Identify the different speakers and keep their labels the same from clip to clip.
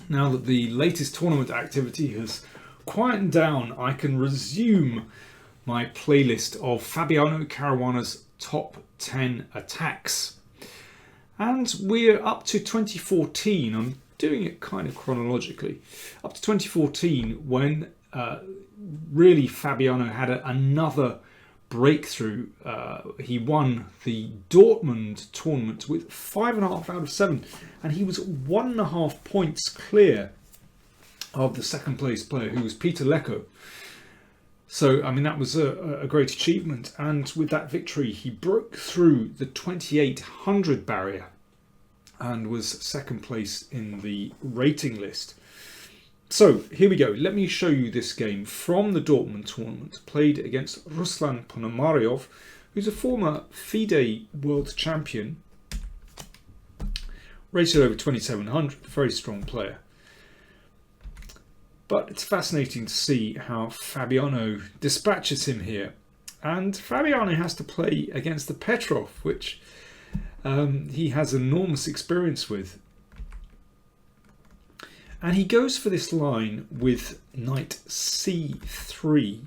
Speaker 1: Now that the latest tournament activity has quietened down, I can resume my playlist of Fabiano Caruana's top 10 attacks. And we're up to 2014. I'm doing it kind of chronologically. Up to 2014 when really Fabiano had another breakthrough. He won the Dortmund tournament with 5.5 out of 7, and he was 1.5 points clear of the second place player, who was Peter Lecco. So I mean, that was a great achievement, and with that victory he broke through the 2800 barrier and was second place in the rating list. So here we go. Let me show you this game from the Dortmund tournament, played against Ruslan Ponomariov, who's a former FIDE world champion, rated over 2700, very strong player. But it's fascinating to see how Fabiano dispatches him here. And Fabiano has to play against the Petrov, which he has enormous experience with. And he goes for this line with knight c3,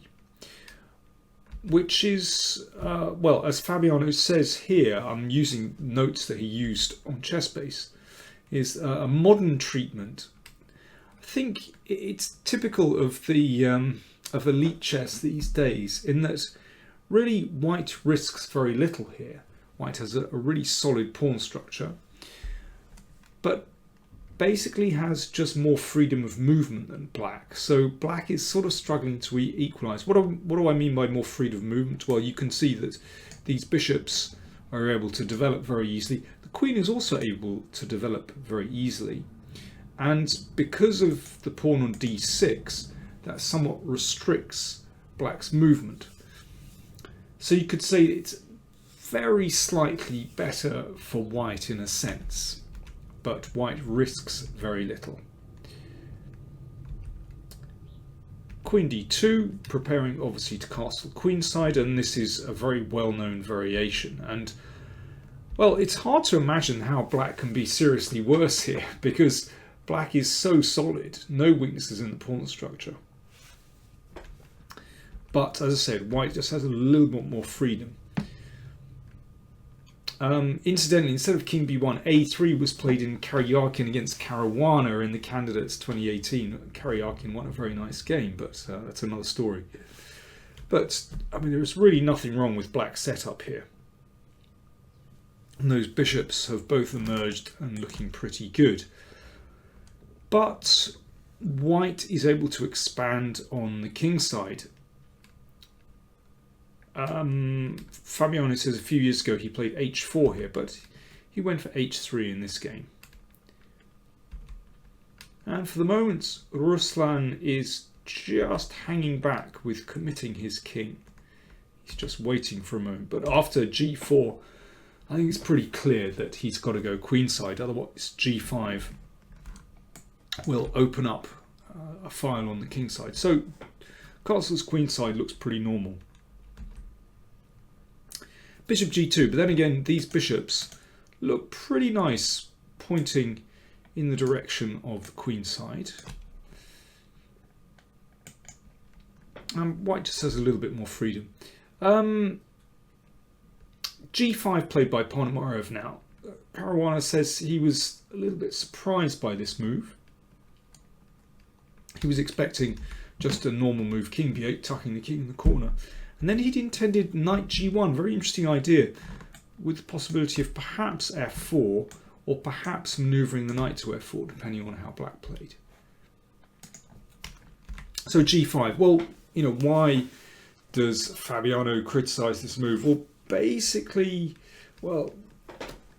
Speaker 1: which is, well, as Fabiano says here, I'm using notes that he used on ChessBase, is a modern treatment. I think it's typical of the of elite chess these days, in that really white risks very little here. White has a really solid pawn structure, but basically has just more freedom of movement than black. So black is sort of struggling to equalize. What do I mean by more freedom of movement? Well, you can see that these bishops are able to develop very easily. The queen is also able to develop very easily. And because of the pawn on d6, that somewhat restricts black's movement. So you could say it's very slightly better for white in a sense, but white risks very little. Queen d2, preparing obviously to castle queenside, and this is a very well-known variation. And well, it's hard to imagine how black can be seriously worse here, because black is so solid, no weaknesses in the pawn structure. But as I said, white just has a little bit more freedom. Incidentally, instead of king b1, a3 was played in Karyakin against Caruana in the Candidates 2018. Karyakin won a very nice game, but that's another story. But I mean, there's really nothing wrong with black's setup here. And those bishops have both emerged and looking pretty good. But white is able to expand on the king side. Fabiano says a few years ago he played h4 here, but he went for h3 in this game. And for the moment, Ruslan is just hanging back with committing his king. He's just waiting for a moment. But after g4, I think it's pretty clear that he's got to go queenside. Otherwise, g5 will open up a file on the king side. So castle's queenside looks pretty normal. Bishop g2, but then again, these bishops look pretty nice, pointing in the direction of the queen side. White just has a little bit more freedom. g5 played by Ponomariov now. Caruana says he was a little bit surprised by this move. He was expecting just a normal move, king b8, tucking the king in the corner. And then he'd intended knight g1, very interesting idea, with the possibility of perhaps f4, or perhaps manoeuvring the knight to f4, depending on how black played. So g5, well, you know, why does Fabiano criticize this move? Well, basically, well,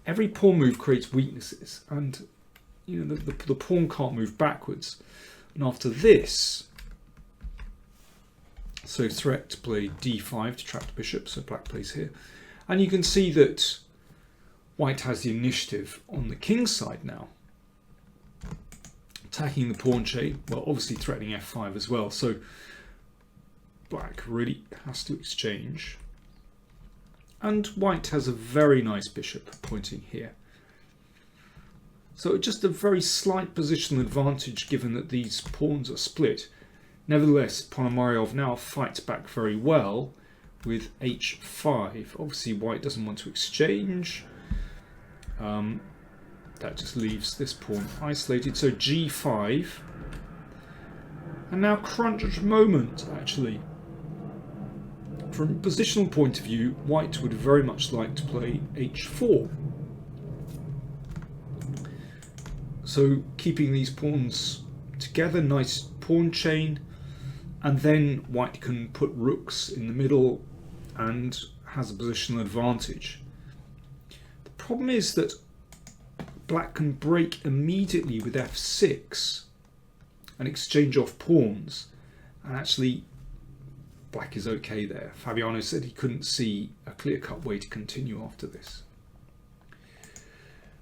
Speaker 1: every pawn move creates weaknesses, and you know, the pawn can't move backwards. And after this, so threat to play d5 to trap the bishop, so black plays here. And you can see that white has the initiative on the king side now. Attacking the pawn chain, well, obviously threatening f5 as well, so black really has to exchange. And white has a very nice bishop pointing here. So just a very slight positional advantage given that these pawns are split. Nevertheless, Ponomariov now fights back very well with h5. Obviously white doesn't want to exchange. That just leaves this pawn isolated. So g5. And now crunch moment, actually. From a positional point of view, white would very much like to play h4. So keeping these pawns together, nice pawn chain, and then white can put rooks in the middle and has a positional advantage. The problem is that black can break immediately with f6 and exchange off pawns, and actually black is okay there. Fabiano said he couldn't see a clear-cut way to continue after this.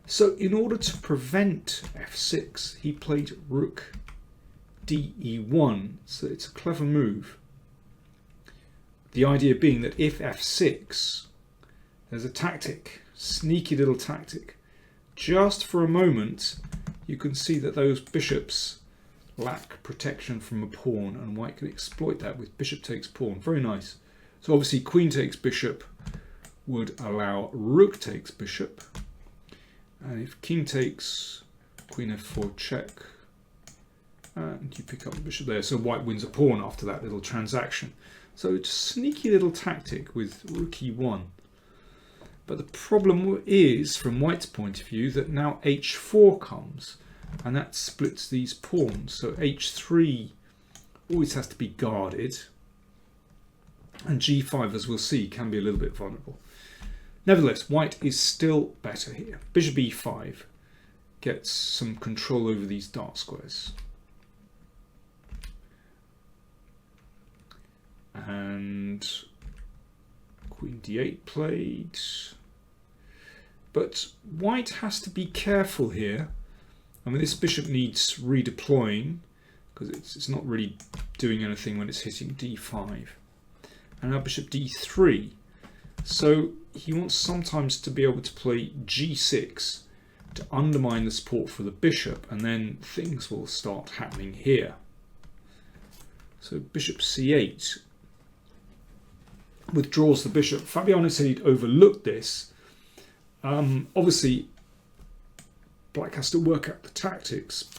Speaker 1: So in order to prevent f6, he played rook de1, so it's a clever move. The idea being that if f6, there's a tactic, sneaky little tactic. Just for a moment, you can see that those bishops lack protection from a pawn, and white can exploit that with bishop takes pawn. Very nice. So obviously queen takes bishop would allow rook takes bishop, and if king takes, queen f4 check, and you pick up the bishop there. So white wins a pawn after that little transaction. So it's a sneaky little tactic with rook e1. But the problem is, from white's point of view, that now h4 comes, and that splits these pawns. So h3 always has to be guarded, and g5, as we'll see, can be a little bit vulnerable. Nevertheless, white is still better here. Bishop e5 gets some control over these dark squares. And queen d8 played. But white has to be careful here. I mean, this bishop needs redeploying because it's not really doing anything when it's hitting d5. And now bishop d3. So he wants sometimes to be able to play g6 to undermine the support for the bishop, and then things will start happening here. So bishop c8 withdraws the bishop. Fabiano said he'd overlooked this. Obviously, black has to work out the tactics,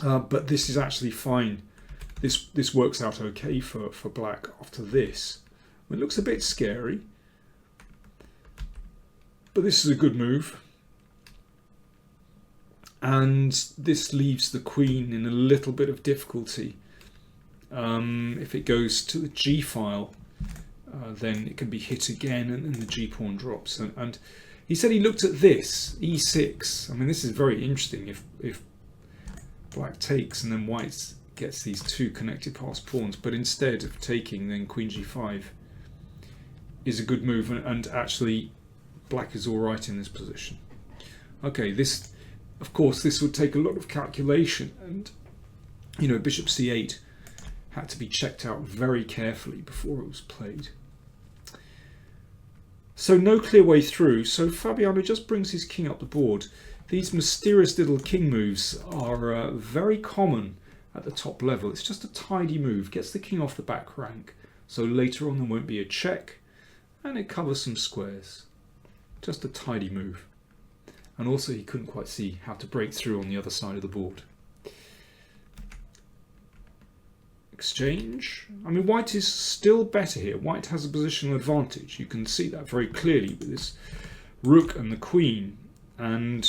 Speaker 1: but this is actually fine. This works out okay for black after this. It looks a bit scary, but this is a good move. And this leaves the queen in a little bit of difficulty. If it goes to the g file, then it can be hit again, and then the g pawn drops. And he said he looked at this e6. I mean, this is very interesting. If black takes and then white gets these two connected passed pawns, but instead of taking, then queen g5 is a good move, and actually black is all right in this position. Okay, this, of course, this would take a lot of calculation, and you know, bishop c8 had to be checked out very carefully before it was played. So no clear way through. So Fabiano just brings his king up the board. These mysterious little king moves are very common at the top level. It's just a tidy move, gets the king off the back rank, so later on there won't be a check, and it covers some squares. Just a tidy move. And also he couldn't quite see how to break through on the other side of the board. Exchange. I mean, white is still better here. White has a positional advantage. You can see that very clearly with this rook and the queen, and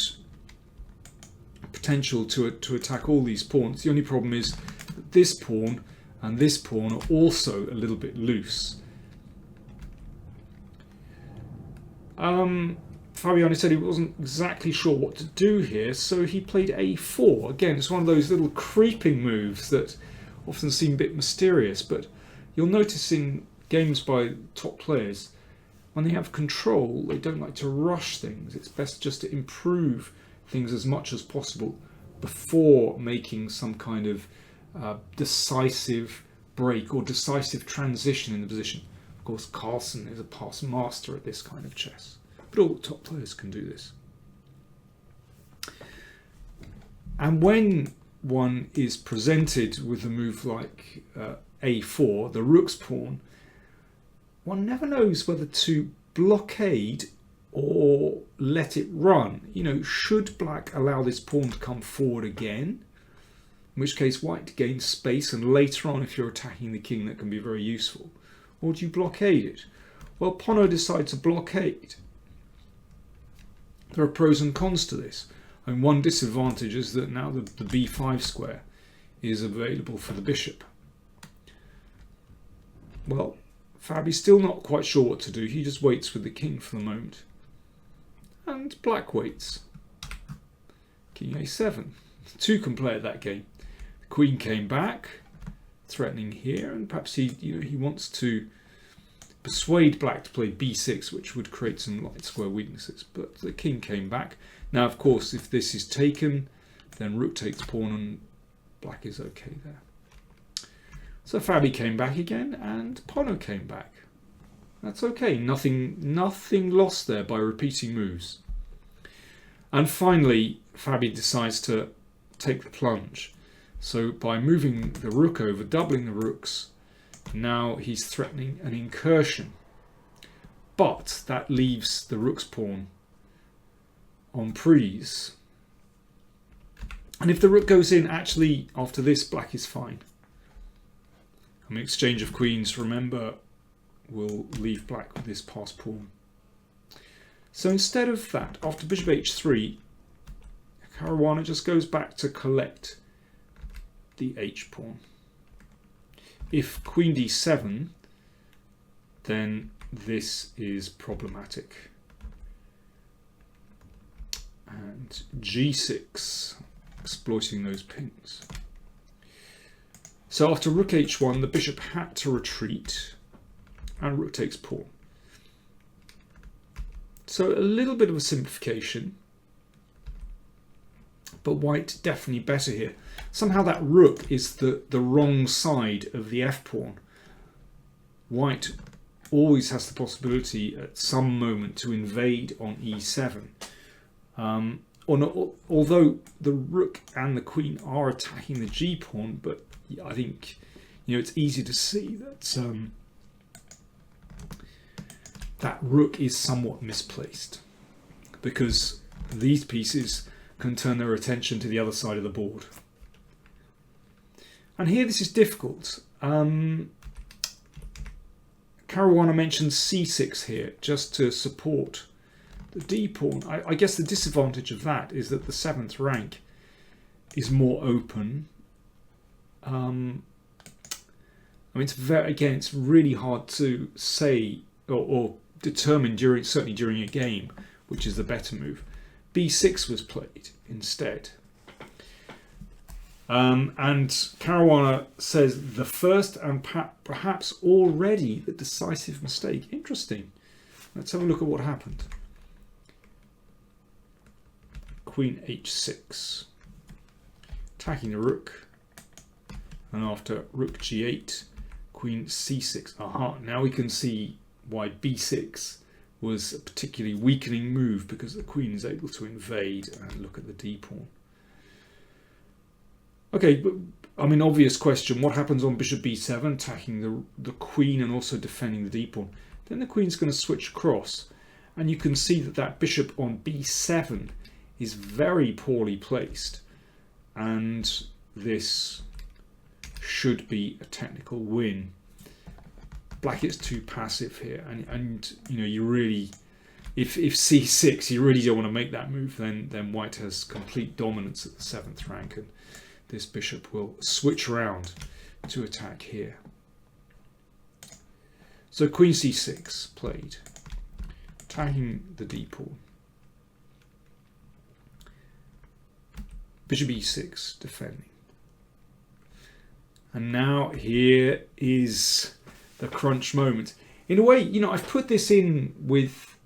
Speaker 1: potential to attack all these pawns. The only problem is that this pawn and this pawn are also a little bit loose. Fabiano said he wasn't exactly sure what to do here, so he played a4. Again, it's one of those little creeping moves that often seem a bit mysterious, but you'll notice in games by top players, when they have control, they don't like to rush things. It's best just to improve things as much as possible before making some kind of decisive break or decisive transition in the position. Of course, Carlsen is a past master at this kind of chess, but all top players can do this. And when one is presented with a move like a4, the rook's pawn, one never knows whether to blockade or let it run. Should black allow this pawn to come forward again, in which case white gains space, and later on if you're attacking the king that can be very useful. Or do you blockade it? Well, Pono decides to blockade. There are pros and cons to this. And one disadvantage is that now the b5 square is available for the bishop. Well, Fabi's still not quite sure what to do. He just waits with the king for the moment. And black waits. King a7. Two can play at that game. The queen came back, threatening here, and perhaps he wants to persuade black to play b6, which would create some light square weaknesses. But the king came back. Now, of course, if this is taken, then rook takes pawn and black is okay there. So Fabi came back again and Pono came back. That's okay. Nothing lost there by repeating moves. And finally, Fabi decides to take the plunge. So by moving the rook over, doubling the rooks, now he's threatening an incursion. But that leaves the rook's pawn on prise. And if the rook goes in, actually, after this, black is fine. Exchange of queens, remember, will leave black with this passed pawn. So instead of that, after bishop h3, Caruana just goes back to collect the h pawn. If queen d7, then this is problematic. And g6, exploiting those pings. So after rook h1, the bishop had to retreat, and rook takes pawn. So a little bit of a simplification, but white definitely better here. Somehow that rook is the wrong side of the f pawn. White always has the possibility at some moment to invade on e7. Although the rook and the queen are attacking the g pawn, but I think it's easy to see that that rook is somewhat misplaced, because these pieces can turn their attention to the other side of the board. And here this is difficult. Caruana mentions c6 here just to support the d pawn. I guess the disadvantage of that is that the 7th rank is more open. It's really hard to say or determine certainly during a game which is the better move. b6 was played instead. And Caruana says the first and perhaps already the decisive mistake. Interesting. Let's have a look at what happened. Queen h6, attacking the rook, and after rook g8, queen c6. Aha, now we can see why b6 was a particularly weakening move, because the queen is able to invade and look at the d pawn. Okay, but obvious question, what happens on bishop b7, attacking the queen and also defending the d pawn? Then the queen's going to switch across, and you can see that bishop on b7 is very poorly placed, and this should be a technical win. Black is too passive here, and you really, if c6, you really don't want to make that move. Then white has complete dominance at the 7th rank, and this bishop will switch around to attack here. So queen c6 played, attacking the d pawn. Bishop e6 defending. And now here is the crunch moment. In a way, I've put this in with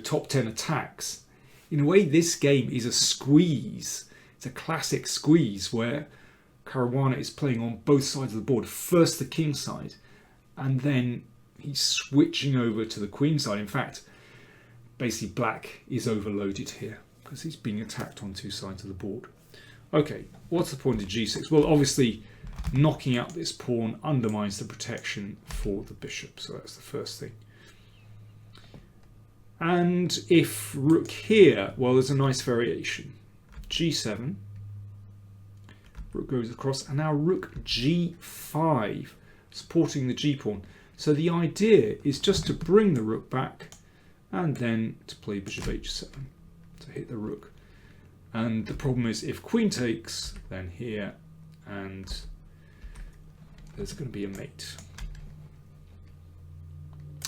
Speaker 1: top 10 attacks. In a way, this game is a squeeze. It's a classic squeeze where Caruana is playing on both sides of the board. First the king side, and then he's switching over to the queen side. In fact, basically black is overloaded here. as he's being attacked on two sides of the board. Okay, what's the point of g6? Well, obviously knocking out this pawn undermines the protection for the bishop, so that's the first thing. And if rook here, well, there's a nice variation. g7, rook goes across, and now rook g5, supporting the g-pawn. So the idea is just to bring the rook back and then to play bishop h7 to hit the rook. And the problem is if queen takes, then here, and there's going to be a mate.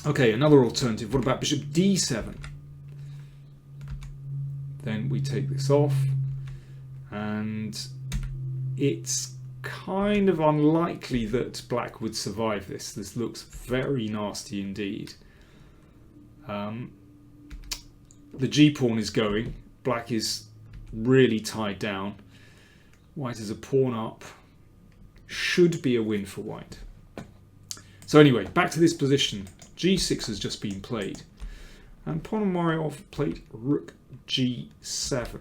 Speaker 1: Okay, another alternative. What about bishop d7? Then we take this off, and it's kind of unlikely that black would survive this. This looks very nasty indeed. The g-pawn is going. Black is really tied down. White is a pawn up. Should be a win for white. So anyway, back to this position. g6 has just been played. And Ponomariov played rook g7.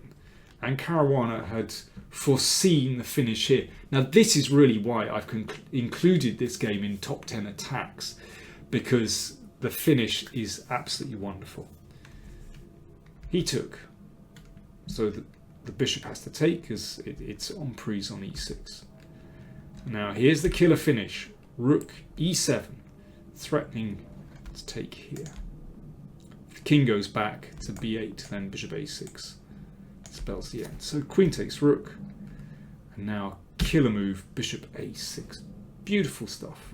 Speaker 1: And Caruana had foreseen the finish here. Now this is really why I've included this game in top 10 attacks, because the finish is absolutely wonderful. He took, so the bishop has to take because it's emprise on e6. Now here's the killer finish, rook e7, threatening to take here. If the king goes back to b8, then bishop a6 spells the end. So queen takes rook, and now killer move, bishop a6. Beautiful stuff.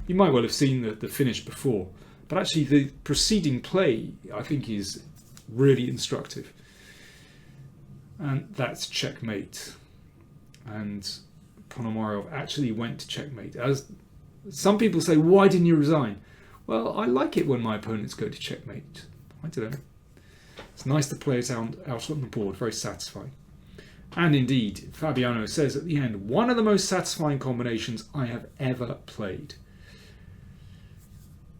Speaker 1: You might well have seen the finish before, but actually the preceding play I think is really instructive. And that's checkmate. And Ponomariov actually went to checkmate. As some people say, why didn't you resign? Well, I like it when my opponents go to checkmate. I don't know. It's nice to play it out on the board, very satisfying. And indeed, Fabiano says at the end, one of the most satisfying combinations I have ever played.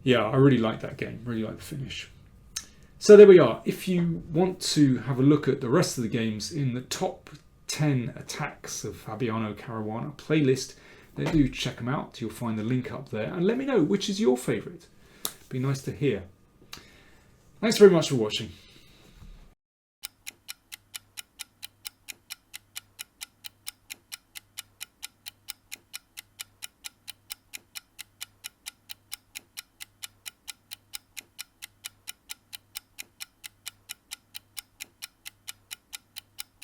Speaker 1: Yeah, I really like that game, really like the finish. So there we are. If you want to have a look at the rest of the games in the top 10 attacks of Fabiano Caruana playlist, then do check them out. You'll find the link up there. And let me know which is your favourite. Be nice to hear. Thanks very much for watching.